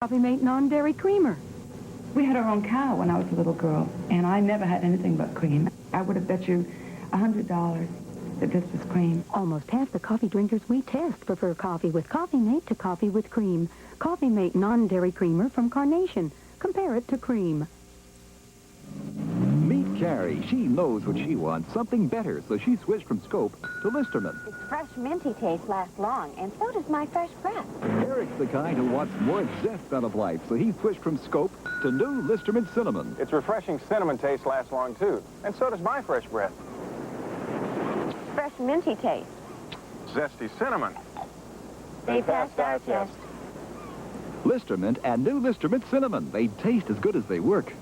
Coffee Mate non-dairy creamer. We had our own cow when I was a little girl, and I never had anything but cream. I would have bet you $100 that this was cream. Almost half the coffee drinkers we test prefer coffee with Coffee Mate to coffee with cream. Coffee Mate non-dairy creamer from Carnation. Compare it to cream. Meet Carrie. She knows what she wants, something better, so she switched from Scope to Listerman. Its fresh minty taste lasts long, and so does my fresh breath. Eric's the kind who wants more zest out of life, so he switched from Scope to new Listerman Cinnamon. Its refreshing cinnamon taste lasts long, too. And so does my fresh breath. Fresh minty taste. Zesty cinnamon. They passed our test. Listerman and new Listerman Cinnamon. They taste as good as they work.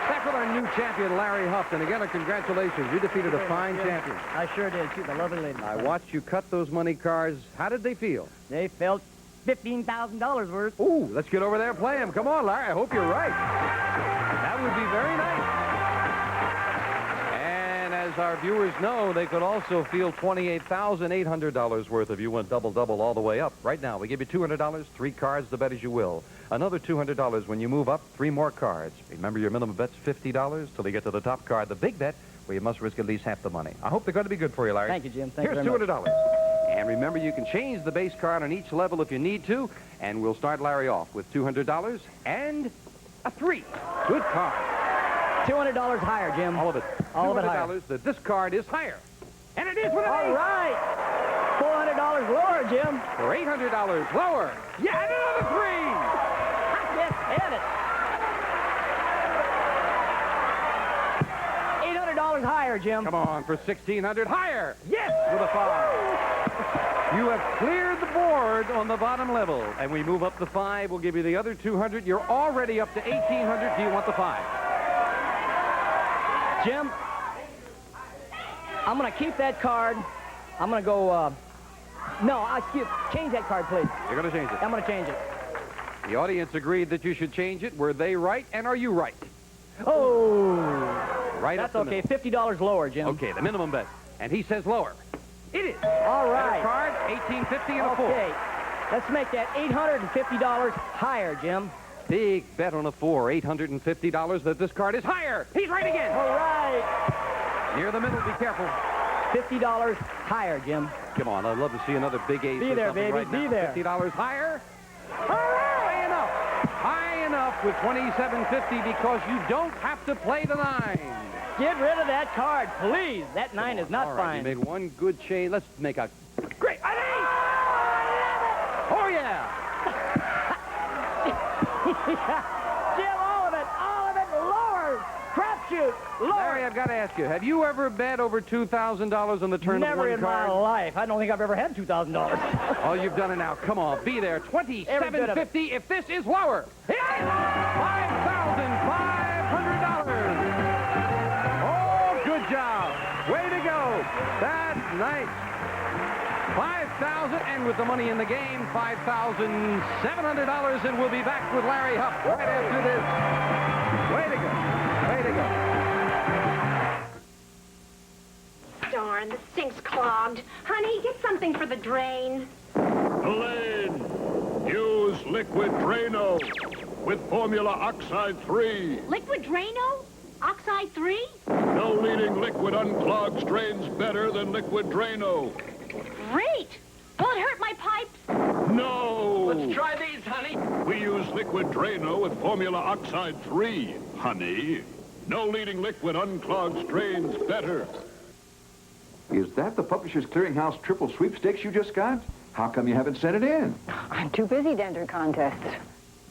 Back with our new champion, Larry Huff. And again, congratulations. You defeated a fine champion. I sure did. She's a lovely lady. I watched you cut those money cards. How did they feel? They felt $15,000 worth. Ooh, let's get over there and play them. Come on, Larry. I hope you're right. That would be very nice. And as our viewers know, they could also feel $28,800 worth if you went double-double all the way up. Right now, we give you $200, 3 cards to bet as you will. Another $200 when you move up, 3 more cards. Remember, your minimum bet's $50 till you get to the top card, the big bet, where you must risk at least half the money. I hope they're going to be good for you, Larry. Thank you, Jim. Thank you Here's very $200. much. And remember, you can change the base card on each level if you need to. And we'll start Larry off with $200 and a 3. Good card. $200 higher, Jim. All of it. All of it higher. $200 that this card is higher. And it is with an All ace. right. $400 lower, Jim. For $800 lower. Yeah, and another 3. Yes, hit it. $800 higher, Jim. Come on, for $1,600 higher. Yes, with a 5. You have cleared the board on the bottom level. And we move up to 5. We'll give you the other $200. You're already up to $1,800. Do you want the 5? Jim, I'm going to keep that card. I'm going to go, change that card, please. You're going to change it. I'm going to change it. The audience agreed that you should change it. Were they right, and are you right? Oh. Right That's up the okay. $50 lower, Jim. Okay, the minimum bet. And he says lower. It is. All right. Better card, $1,850 and a 4. Okay. Let's make that $850 higher, Jim. Big bet on a 4, $850 that this card is higher. He's right again. All right. Near the middle, be careful. $50 higher, Jim. Come on, I'd love to see another big ace. Be or there, something baby, right be now. there. $50 higher. All right. High enough. High enough with $2,750 because you don't have to play the 9. Get rid of that card, please. That 9 is not All right, fine. you made one good change. Let's make a great an ace. Oh, yeah. Jim, all of it lower. Crapshoot, lower. Larry, I've got to ask you, have you ever bet over $2,000 on the turn Never of one in card? my life. I don't think I've ever had $2,000. Oh, you've done it now. Come on, be there. $2,750 if this is lower. It is $5,500. Oh, good job. Way to go. That's nice. $5,000, and with the money in the game, $5,700, and we'll be back with Larry Huff right after this. Way to go. Way to go. Darn, the sink's clogged. Honey, get something for the drain. Elaine, use Liquid Drano with Formula Oxide 3. Liquid Drano? Oxide 3? No leading liquid unclogs drains better than Liquid Drano. Great! Will it hurt my pipes? No! Let's try these, honey. We use Liquid Drano with Formula Oxide 3, honey. No leading liquid unclogs drains better. Is that the Publishers Clearinghouse triple sweepstakes you just got? How come you haven't sent it in? I'm too busy to enter contests.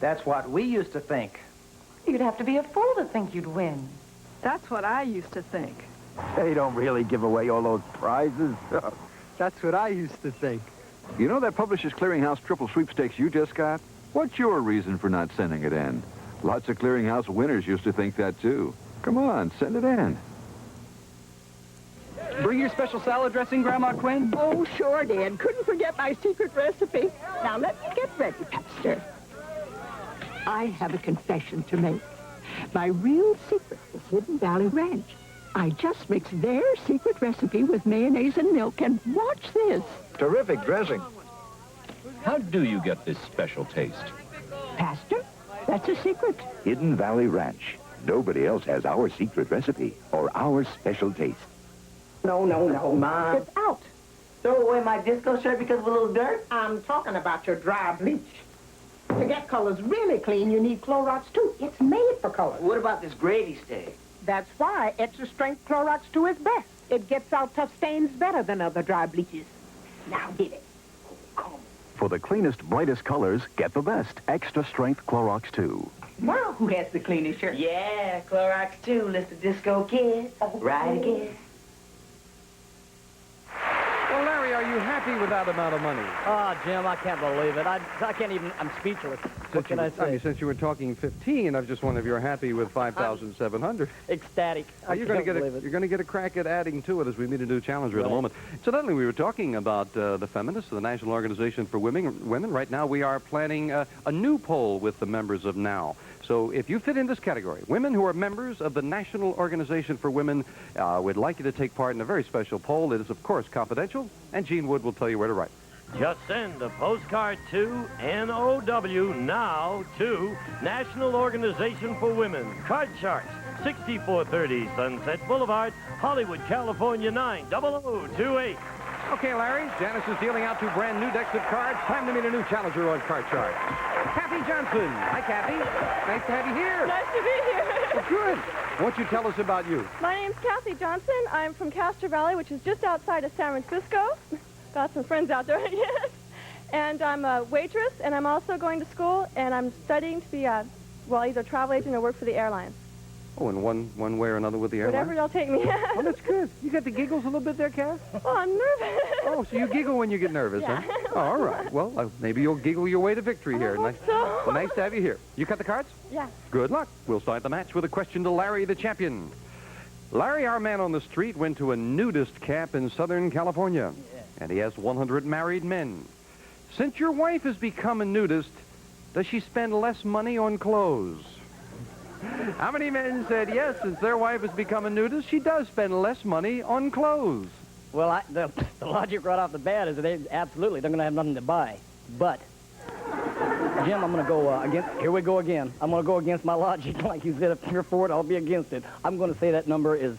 That's what we used to think. You'd have to be a fool to think you'd win. That's what I used to think. They don't really give away all those prizes. That's what I used to think. You know that Publishers Clearinghouse triple sweepstakes you just got? What's your reason for not sending it in? Lots of Clearinghouse winners used to think that, too. Come on, send it in. Bring your special salad dressing, Grandma Quinn? Oh, sure did. Couldn't forget my secret recipe. Now, let me get ready, Pastor. I have a confession to make. My real secret is Hidden Valley Ranch. I just mixed their secret recipe with mayonnaise and milk, and watch this. Terrific dressing. How do you get this special taste? Pastor, that's a secret. Hidden Valley Ranch. Nobody else has our secret recipe or our special taste. No, Mom. It's out. Throw away my disco shirt because of a little dirt? I'm talking about your dry bleach. To get colors really clean, you need Clorox 2. It's made for color. What about this gravy stain? That's why extra strength Clorox 2 is best. It gets out tough stains better than other dry bleaches. Now get it. For the cleanest, brightest colors, get the best Extra Strength Clorox 2. Now who has the cleanest shirt? Yeah, Clorox 2, Mr. Disco Kid. Right again. Well, Larry, are you happy with that amount of money? Oh, Jim, I can't believe it. I can't even, I'm speechless. What can I say? I mean, since you were talking 15, I was just wondering if you're happy with 5,700. Ecstatic. You're going to get a crack at adding to it as we meet a new challenger in a moment. Incidentally, we were talking about the Feminists, the National Organization for Women. Right now, we are planning a new poll with the members of NOW. So if you fit in this category, women who are members of the National Organization for Women, we'd like you to take part in a very special poll. It is, of course, confidential, and Gene Wood will tell you where to write. Just send a postcard to NOW now to National Organization for Women, Card Sharks, 6430 Sunset Boulevard, Hollywood, California, 90028. Okay, Larry, Janice is dealing out 2 brand new decks of cards. Time to meet a new challenger on Card Shark. Kathy Johnson. Hi, Kathy. Nice to have you here. Nice to be here. Well, good. Won't you tell us about you? My name's Kathy Johnson. I'm from Castro Valley, which is just outside of San Francisco. Got some friends out there, yes. And I'm a waitress, and I'm also going to school, and I'm studying to be either a travel agent or work for the airlines. Oh, in one way or another with the airline? Whatever they'll take me. Oh, that's good. You got the giggles a little bit there, Kath? Oh, I'm nervous. Oh, so you giggle when you get nervous, yeah. huh? Oh, all right. Well, maybe you'll giggle your way to victory here. I hope so. Well, nice to have you here. You cut the cards? Yeah. Good luck. We'll start the match with a question to Larry, the champion. Larry, our man on the street, went to a nudist camp in Southern California, and he has 100 married men. Since your wife has become a nudist, does she spend less money on clothes? How many men said yes, since their wife has become a nudist, she does spend less money on clothes? Well, the logic right off the bat is that they're going to have nothing to buy. But, Jim, I'm going to go against, here we go again. I'm going to go against my logic. Like you said, if you're for it, I'll be against it. I'm going to say that number is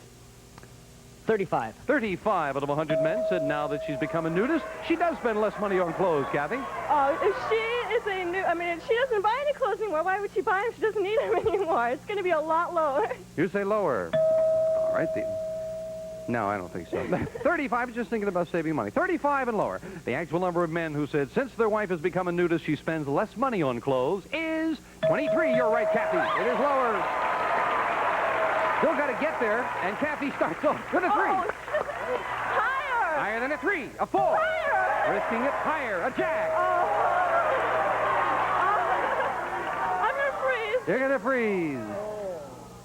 35. 35 out of 100 men said now that she's become a nudist, she does spend less money on clothes, Kathy. Oh, if she is if she doesn't buy any clothes anymore, why would she buy them if she doesn't need them anymore? It's going to be a lot lower. You say lower. All right. No, I don't think so. 35 is just thinking about saving money. 35 and lower. The actual number of men who said since their wife has become a nudist, she spends less money on clothes is 23. You're right, Kathy. It is lower. Still got to get there, and Kathy starts off with a 3. Oh, higher. Higher than a 3. A 4. Higher. Risking it higher. A jack. I'm going to freeze. You're going to freeze.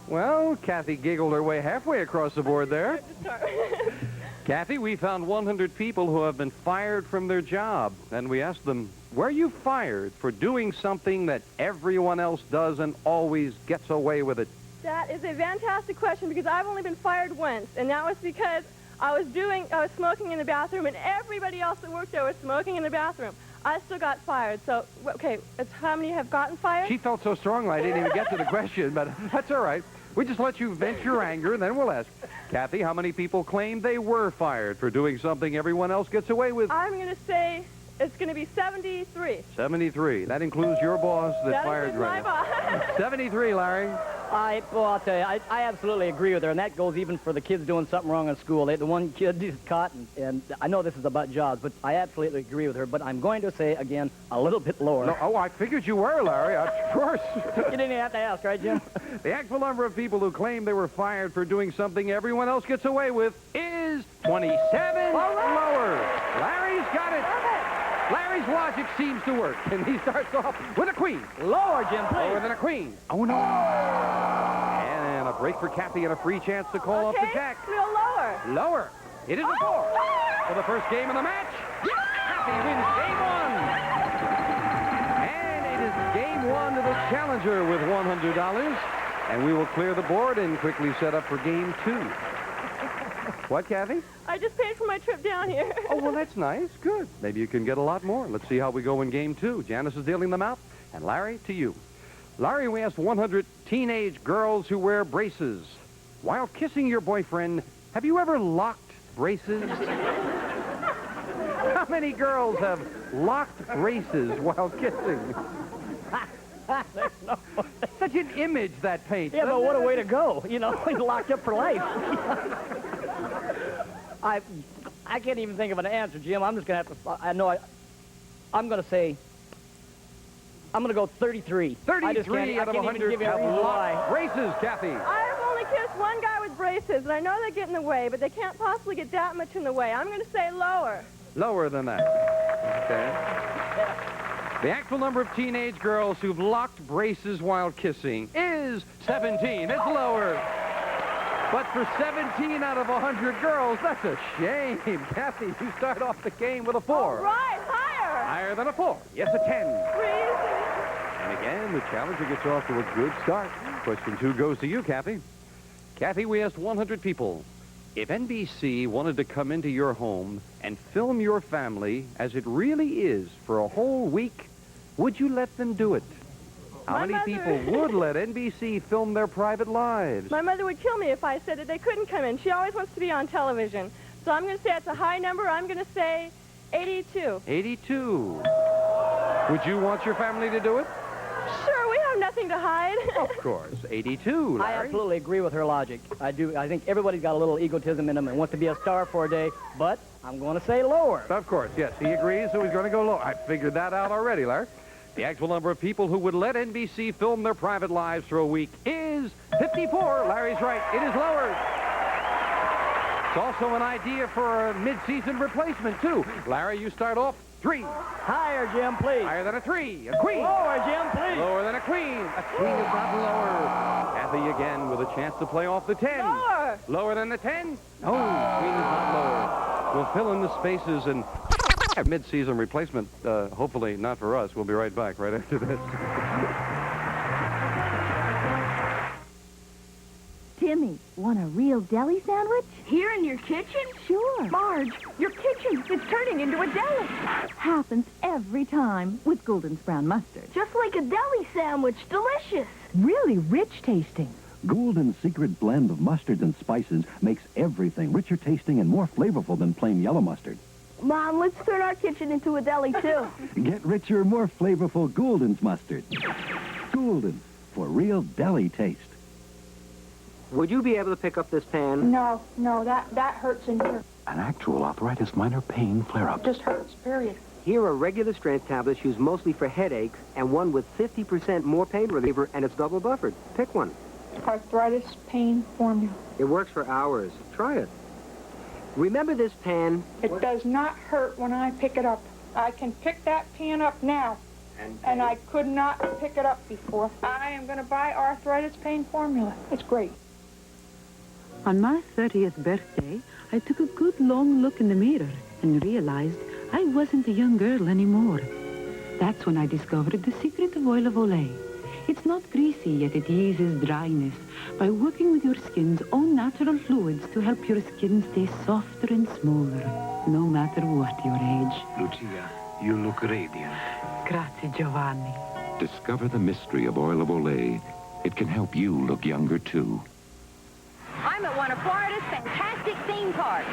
Well, Kathy giggled her way halfway across the board there. Kathy, we found 100 people who have been fired from their job, and we asked them, were you fired for doing something that everyone else does and always gets away with it? That is a fantastic question because I've only been fired once, and that was because I was smoking in the bathroom, and everybody else that worked there was smoking in the bathroom. I still got fired. So, okay, it's how many have gotten fired? She felt so strongly I didn't even get to the question, but that's all right. We just let you vent your anger, and then we'll ask. Kathy, how many people claim they were fired for doing something everyone else gets away with? I'm going to say it's going to be 73. 73. That includes your boss that fired you right now. My boss. 73, Larry. I'll tell you, I absolutely agree with her, and that goes even for the kids doing something wrong in school. The one kid is caught, and I know this is about jobs, but I absolutely agree with her. But I'm going to say, again, a little bit lower. No, oh, I figured you were, Larry, of course. You didn't have to ask, right, Jim? The actual number of people who claim they were fired for doing something everyone else gets away with is 27. Lower. Larry's got it. Larry's logic seems to work, and he starts off with a queen. Lower, Jim, please. Lower than a queen. Oh, no. And a break for Kathy and a free chance to call off the jack. Okay, lower. Lower. It is a 4. For the first game of the match, Kathy wins game 1. And it is game 1 to the challenger with $100. And we will clear the board and quickly set up for game 2. What, Kathy? I just paid for my trip down here. Oh, well, that's nice. Good. Maybe you can get a lot more. Let's see how we go in game 2. Janice is dealing them out. And Larry, to you. Larry, we asked 100 teenage girls who wear braces. While kissing your boyfriend, have you ever locked braces? How many girls have locked braces while kissing? Such an image that paints. Yeah, but what a way to go. You know, he's locked up for life. I can't even think of an answer, Jim. I'm just going to have to... I'm going to say... I'm going to go 33. 33 out of 100 have locked braces, Kathy. I've only kissed one guy with braces, and I know they get in the way, but they can't possibly get that much in the way. I'm going to say lower. Lower than that. Okay. The actual number of teenage girls who've locked braces while kissing is 17. It's lower. But for 17 out of 100 girls, that's a shame. Kathy, you start off the game with a 4. All right, higher. Higher than a 4. Yes, a 10. Freezing. And again, the challenger gets off to a good start. Question 2 goes to you, Kathy. Kathy, we asked 100 people, if NBC wanted to come into your home and film your family as it really is for a whole week, would you let them do it? How many people would let NBC film their private lives? My mother would kill me if I said that they couldn't come in. She always wants to be on television. So I'm going to say it's a high number. I'm going to say 82. 82. Would you want your family to do it? Sure, we have nothing to hide. Of course. 82, Larry. I absolutely agree with her logic. I do. I think everybody's got a little egotism in them and wants to be a star for a day, but I'm going to say lower. Of course, yes. He agrees, so he's going to go lower. I figured that out already, Larry. The actual number of people who would let NBC film their private lives for a week is 54. Larry's right. It is lower. It's also an idea for a mid-season replacement, too. Larry, you start off 3. Higher, Jim, please. Higher than a 3. A queen. Lower, Jim, please. Lower than a queen. A queen is not lower. Kathy again with a chance to play off the 10. Lower. Lower than the 10? No, queen is not lower. We'll fill in the spaces and mid-season replacement, hopefully not for us. We'll be right back right after this. Timmy, want a real deli sandwich? Here in your kitchen? Sure. Marge, your kitchen is turning into a deli. Happens every time with Gulden's brown mustard. Just like a deli sandwich. Delicious. Really rich tasting. Gulden's secret blend of mustards and spices makes everything richer tasting and more flavorful than plain yellow mustard. Mom, let's turn our kitchen into a deli, too. Get richer, more flavorful Gulden's mustard. Gulden, for real deli taste. Would you be able to pick up this pan? No, that hurts in here. An actual arthritis minor pain flare-up. Just hurts, period. Here are regular strength tablets used mostly for headaches and one with 50% more pain reliever, and it's double buffered. Pick one. Arthritis pain formula. It works for hours. Try it. Remember this pan? It does not hurt when I pick it up. I can pick that pan up now. And I could not pick it up before. I am going to buy arthritis pain formula. It's great. On my 30th birthday, I took a good long look in the mirror and realized I wasn't a young girl anymore. That's when I discovered the secret of Oil of Olay. It's not greasy, yet it eases dryness by working with your skin's own natural fluids to help your skin stay softer and smoother, no matter what your age. Lucia, you look radiant. Grazie, Giovanni. Discover the mystery of Oil of Olay. It can help you look younger, too. I'm at one of Florida's fantastic theme parks.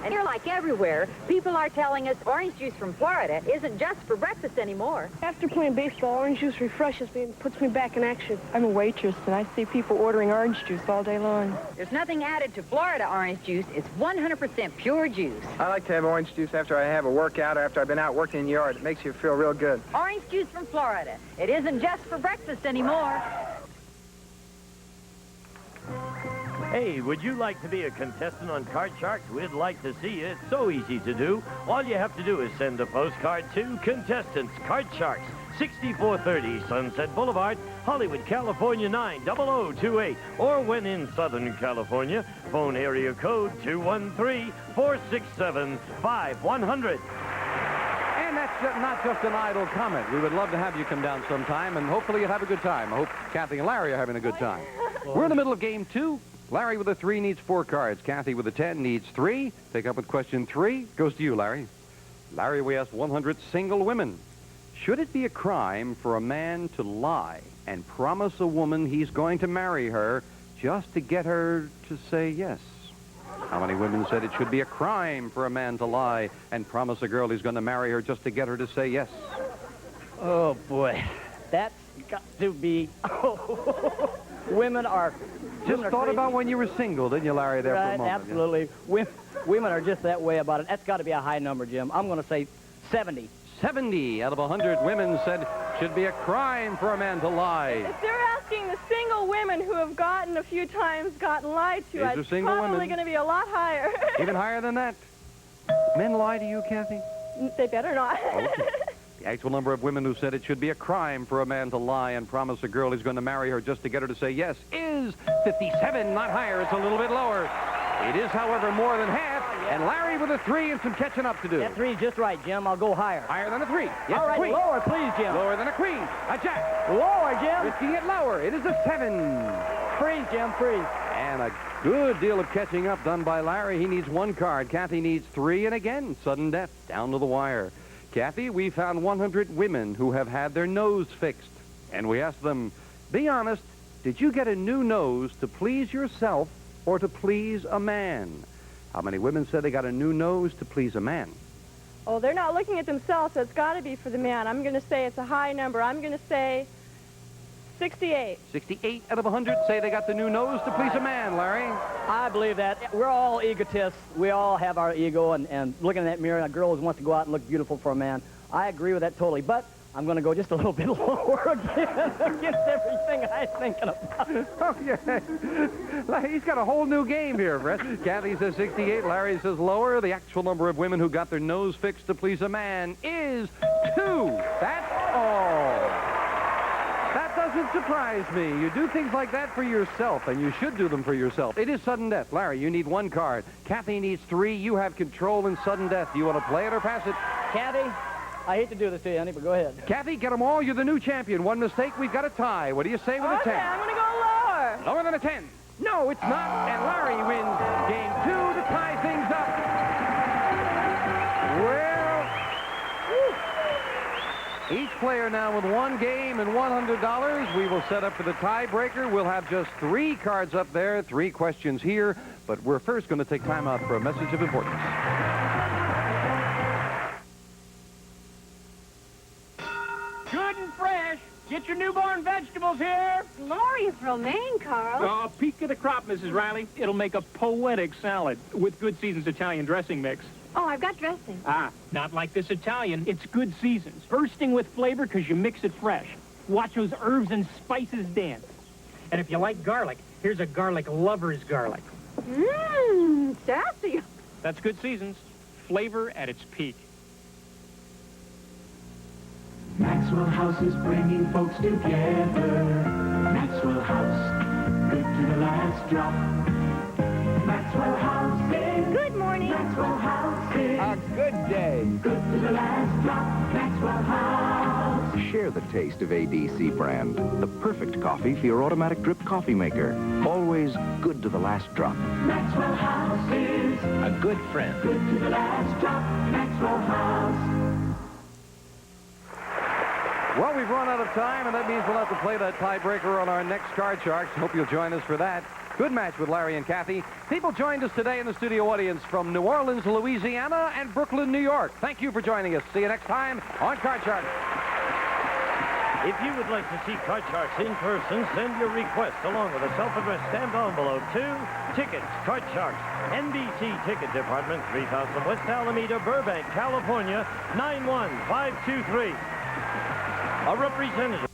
And here, like everywhere, people are telling us orange juice from Florida isn't just for breakfast anymore. After playing baseball, orange juice refreshes me and puts me back in action. I'm a waitress, and I see people ordering orange juice all day long. There's nothing added to Florida orange juice. It's 100% pure juice. I like to have orange juice after I have a workout or after I've been out working in the yard. It makes you feel real good. Orange juice from Florida. It isn't just for breakfast anymore. Hey, would you like to be a contestant on Card Sharks? We'd like to see you. It's so easy to do. All you have to do is send a postcard to Contestants, Card Sharks, 6430 Sunset Boulevard, Hollywood, California, 90028. Or when in Southern California, phone area code 213-467-5100. And that's not just an idle comment. We would love to have you come down sometime, and hopefully you'll have a good time. I hope Kathy and Larry are having a good time. We're in the middle of game 2. Larry with a 3 needs 4 cards. Kathy with a 10 needs 3. Take up with question 3. Goes to you, Larry. Larry, we asked 100 single women. Should it be a crime for a man to lie and promise a woman he's going to marry her just to get her to say yes? How many women said it should be a crime for a man to lie and promise a girl he's going to marry her just to get her to say yes? Oh, boy. That's got to be... women are... Just thought crazy. about when you were single, didn't you, Larry, there for a Right, moment? absolutely. Women are just that way about it. That's got to be a high number, Jim. I'm going to say 70. 70 out of 100 women said should be a crime for a man to lie. If they're asking the single women who have gotten a few times gotten lied to, These are it's single probably women. going to be a lot higher. Even higher than that. Men lie to you, Kathy? They better not. Okay. The actual number of women who said it should be a crime for a man to lie and promise a girl he's going to marry her just to get her to say yes is 57, not higher. It's a little bit lower. It is, however, more than half. And Larry with a 3 and some catching up to do. That 3 is just right, Jim. I'll go higher. Higher than a 3. Yes, all right, queen. lower, please, Jim. Lower than a queen. A jack. Lower, Jim. Risking it lower. It is a 7. Freeze, Jim, freeze. And a good deal of catching up done by Larry. He needs 1 card. Kathy needs 3, and again, sudden death down to the wire. Kathy, we found 100 women who have had their nose fixed. And we asked them, be honest, did you get a new nose to please yourself or to please a man? How many women said they got a new nose to please a man? Oh, they're not looking at themselves, so it's got to be for the man. I'm going to say it's a high number. I'm going to say 68. 68 out of 100 say they got the new nose to please a man, Larry. I believe that. We're all egotists. We all have our ego, and looking in that mirror, a girl always wants to go out and look beautiful for a man. I agree with that totally, but I'm going to go just a little bit lower again against everything I was thinking about. Oh, yeah. He's got a whole new game here, Brett. Kathy says 68. Larry says lower. The actual number of women who got their nose fixed to please a man is 2. That's all. That doesn't surprise me. You do things like that for yourself, and you should do them for yourself. It is sudden death. Larry, you need 1 card. Kathy needs 3. You have control in sudden death. Do you want to play it or pass it? Kathy, I hate to do this to you, honey, but go ahead. Kathy, get them all. You're the new champion. 1 mistake, we've got a tie. What do you say with a 10? Okay, I'm going to go lower. Lower than a 10. No, it's not. And Larry wins game 2 to tie things up. Well, each player now with 1 game and $100. We will set up for the tiebreaker. We'll have just 3 cards up there, 3 questions here. But we're first going to take time out for a message of importance. Good and fresh. Get your newborn vegetables here. Glorious romaine, Carl. Oh, peak of the crop, Mrs. Riley. It'll make a poetic salad with Good Seasons Italian dressing mix. Oh, I've got dressing. Ah, not like this Italian. It's Good Seasons. Bursting with flavor because you mix it fresh. Watch those herbs and spices dance. And if you like garlic, here's a garlic lover's garlic. Mmm, sassy. That's Good Seasons. Flavor at its peak. Maxwell House is bringing folks together. Maxwell House, good to the last drop. Maxwell House is good morning. Maxwell House is a good day. Good to the last drop. Maxwell House. Share the taste of ADC brand. The perfect coffee for your automatic drip coffee maker. Always good to the last drop. Maxwell House is a good friend. Good to the last drop. Maxwell House. Well, we've run out of time, and that means we'll have to play that tiebreaker on our next Card Sharks. Hope you'll join us for that. Good match with Larry and Kathy. People joined us today in the studio audience from New Orleans, Louisiana, and Brooklyn, New York. Thank you for joining us. See you next time on Card Sharks. If you would like to see Card Sharks in person, send your request along with a self-addressed stamped envelope to Tickets, Card Sharks, NBC Ticket Department, 3000 West Alameda, Burbank, California, 91523. A representative